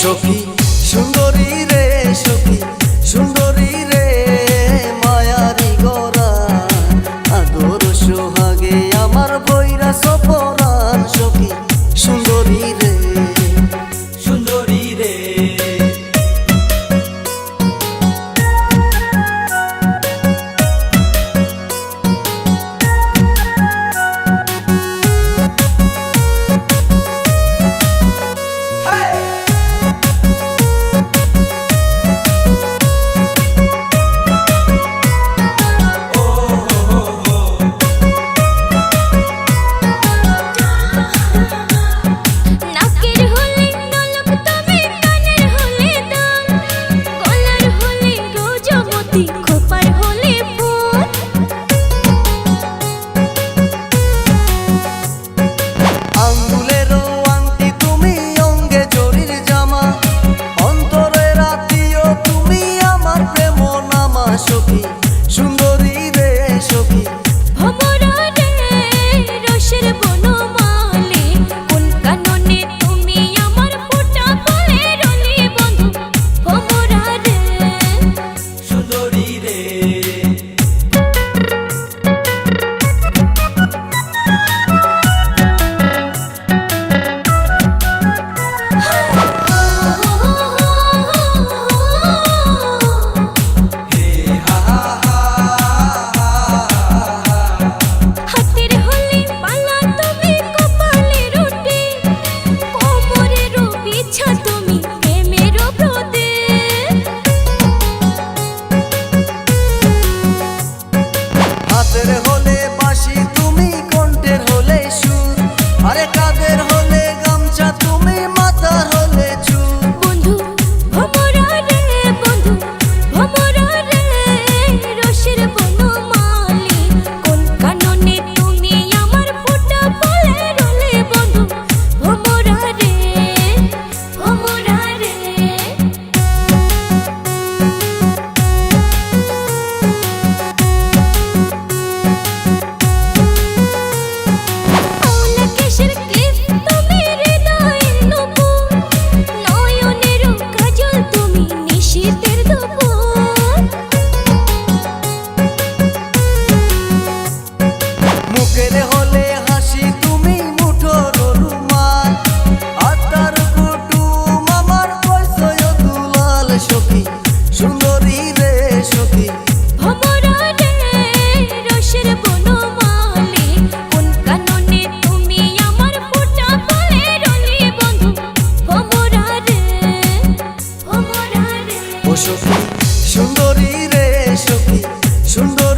সখী সুন্দরী রে, সখী সুন্দরী রে, মায়ারি গরা আদর সোহাগে আমার বৈরা সপরান। সখী সুন্দরী রে, সুন্দরী রে, সখী সুন্দরী রে, সখী ভমরা রে, রসের বনমালী, কোন কাননে তুমি আমার ফোঁটা ফুলের রলি বন্ধু। ভমরা রে, সুন্দরী রে, হাতের হলে বাঁশি তুমি, কণ্ঠের হলে সুর, আরে কাঁধের হলে গামছা তুমি, মাথার হলে চুল। বন্ধু ভমরা রে, বন্ধু ভমরা রে, রসের বনমালী, কোন কাননে তুমি আমার ফোঁটা ফুলের রলি বন্ধু। ভমরা রে, ভমরা রে, মুখের হলে হাসি তুমি, মুঠোর রুমাল, আত্মার কুটুম আমার কইসয় দুলাল। সখী সুন্দরী রে, সখী ভমরা রে, রসের বনমালী, কোন কাননে তুমি আমার ফোঁটা ফুলের রলি বন্ধু। ভমরা রে, ভমরা রে, ও সখী সুন্দরী রে, সখী সুন্দরী।